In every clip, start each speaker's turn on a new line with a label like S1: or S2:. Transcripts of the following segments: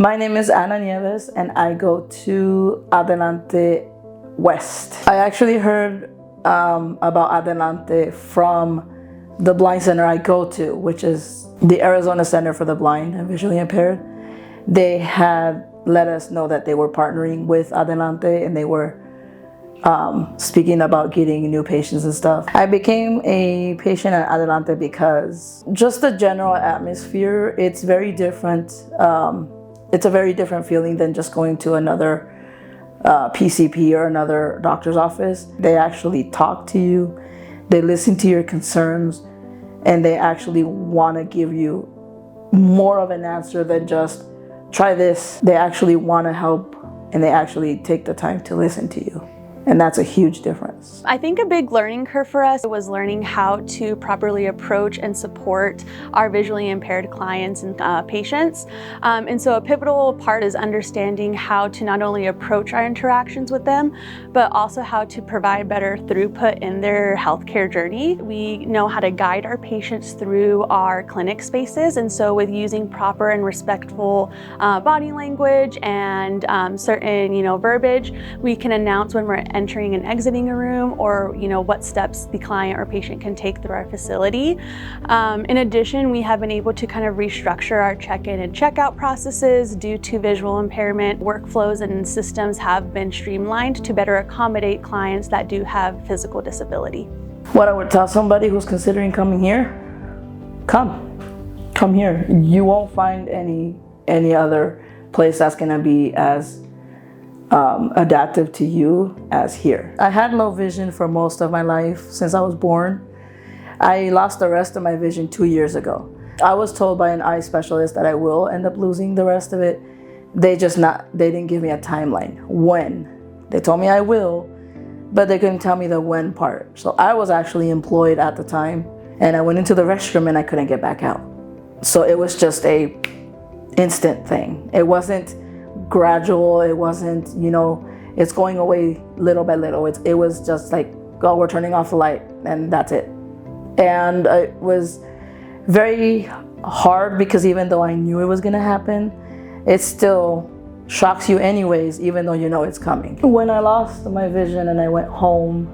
S1: My name is Ana Nieves and I go to Adelante West. I actually heard about Adelante from the blind center I go to, which is the Arizona Center for the Blind and Visually Impaired. They had let us know that they were partnering with Adelante and they were speaking about getting new patients and stuff. I became a patient at Adelante because just the general atmosphere, it's very different. It's a very different feeling than just going to another PCP or another doctor's office. They actually talk to you, they listen to your concerns, and they actually want to give you more of an answer than just try this. They actually want to help and they actually take the time to listen to you. And that's a huge difference.
S2: I think a big learning curve for us was learning how to properly approach and support our visually impaired clients and patients. And so a pivotal part is understanding how to not only approach our interactions with them, but also how to provide better throughput in their healthcare journey. We know how to guide our patients through our clinic spaces. And so with using proper and respectful body language and certain, verbiage, we can announce when we're entering and exiting a room, or what steps the client or patient can take through our facility. In addition, we have been able to kind of restructure our check-in and check-out processes due to visual impairment. Workflows and systems have been streamlined to better accommodate clients that do have physical disability.
S1: What I would tell somebody who's considering coming here, come here. You won't find any other place that's gonna be as adaptive to you as here. I had low vision for most of my life since I was born. I lost the rest of my vision 2 years ago. I was told by an eye specialist that I will end up losing the rest of it. They didn't give me a timeline. When? They told me I will, but they couldn't tell me the when part. So I was actually employed at the time and I went into the restroom and I couldn't get back out. So it was just a instant thing. It wasn't gradual, it wasn't, it's going away little by little. It was just like, oh, we're turning off the light and that's it. And it was very hard because even though I knew it was gonna happen, it still shocks you anyways, even though you know it's coming. When I lost my vision and I went home,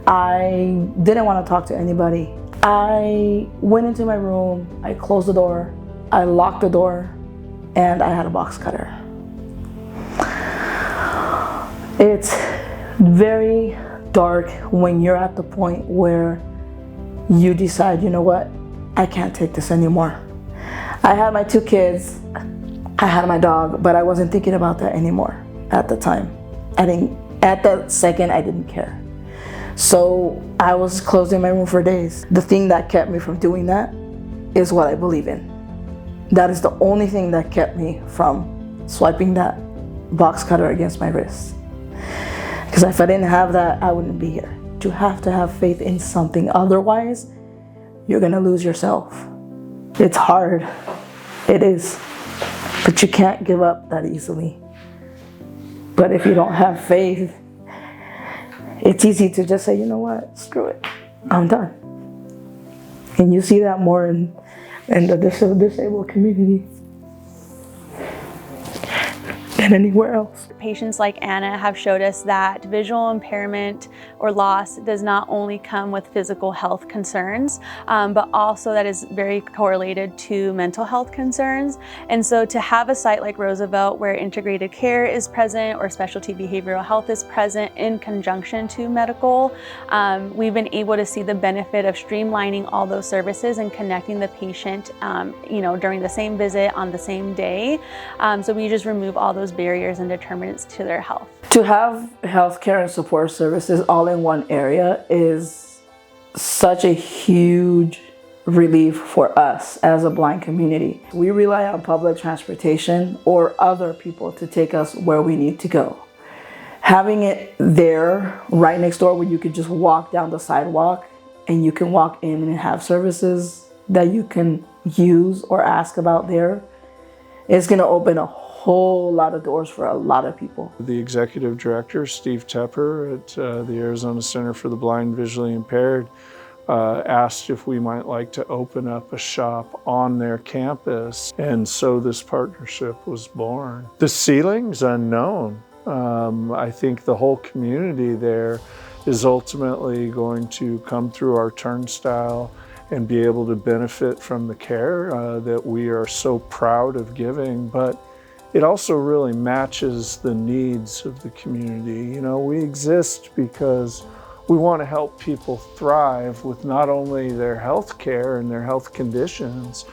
S1: I didn't want to talk to anybody. I went into my room, I closed the door, I locked the door, and I had a box cutter. It's very dark when you're at the point where you decide, you know what, I can't take this anymore. I had my 2 kids, I had my dog, but I wasn't thinking about that anymore at the time. At that second, I didn't care. So I was closed in my room for days. The thing that kept me from doing that is what I believe in. That is the only thing that kept me from swiping that box cutter against my wrist. Because if I didn't have that, I wouldn't be here. You have to have faith in something. Otherwise, you're gonna lose yourself. It's hard. It is. But you can't give up that easily. But if you don't have faith, it's easy to just say, you know what, screw it, I'm done. And you see that more in the disabled community than anywhere else.
S2: Patients like Anna have showed us that visual impairment or loss does not only come with physical health concerns, but also that is very correlated to mental health concerns. And so to have a site like Roosevelt where integrated care is present or specialty behavioral health is present in conjunction to medical, we've been able to see the benefit of streamlining all those services and connecting the patient during the same visit on the same day. So we just remove all those barriers and determinants to their health.
S1: To have healthcare and support services all in one area is such a huge relief for us as a blind community. We rely on public transportation or other people to take us where we need to go. Having it there right next door where you could just walk down the sidewalk and you can walk in and have services that you can use or ask about there is going to open a whole lot of doors for a lot of people.
S3: The executive director, Steve Tepper at the Arizona Center for the Blind and Visually Impaired, asked if we might like to open up a shop on their campus. And so this partnership was born. The ceiling's unknown. I think the whole community there is ultimately going to come through our turnstile and be able to benefit from the care that we are so proud of giving. But it also really matches the needs of the community. You know, we exist because we want to help people thrive with not only their health care and their health conditions,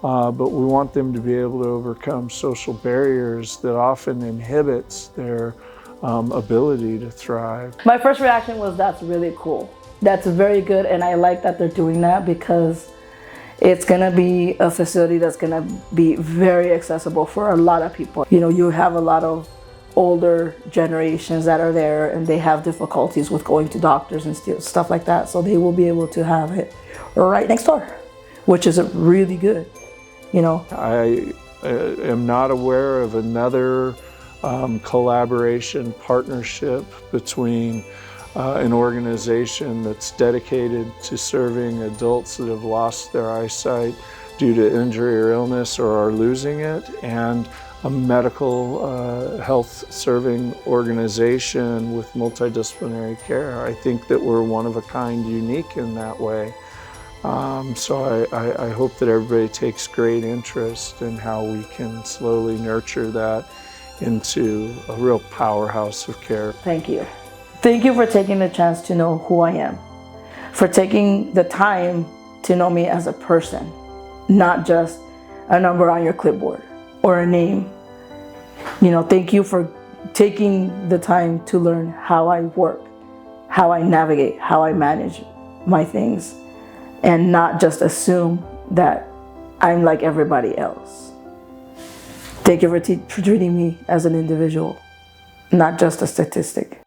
S3: but we want them to be able to overcome social barriers that often inhibits their ability to thrive.
S1: My first reaction was, that's really cool. That's very good, and I like that they're doing that because it's gonna be a facility that's gonna be very accessible for a lot of people. You know, you have a lot of older generations that are there and they have difficulties with going to doctors and stuff like that. So they will be able to have it right next door, which is really good, you know.
S3: I am not aware of another collaboration partnership between an organization that's dedicated to serving adults that have lost their eyesight due to injury or illness or are losing it, and a medical health serving organization with multidisciplinary care. I think that we're one of a kind, unique in that way. So I hope that everybody takes great interest in how we can slowly nurture that into a real powerhouse of care.
S1: Thank you. Thank you for taking the chance to know who I am, for taking the time to know me as a person, not just a number on your clipboard or a name. You know, thank you for taking the time to learn how I work, how I navigate, how I manage my things, and not just assume that I'm like everybody else. Thank you for treating me as an individual, not just a statistic.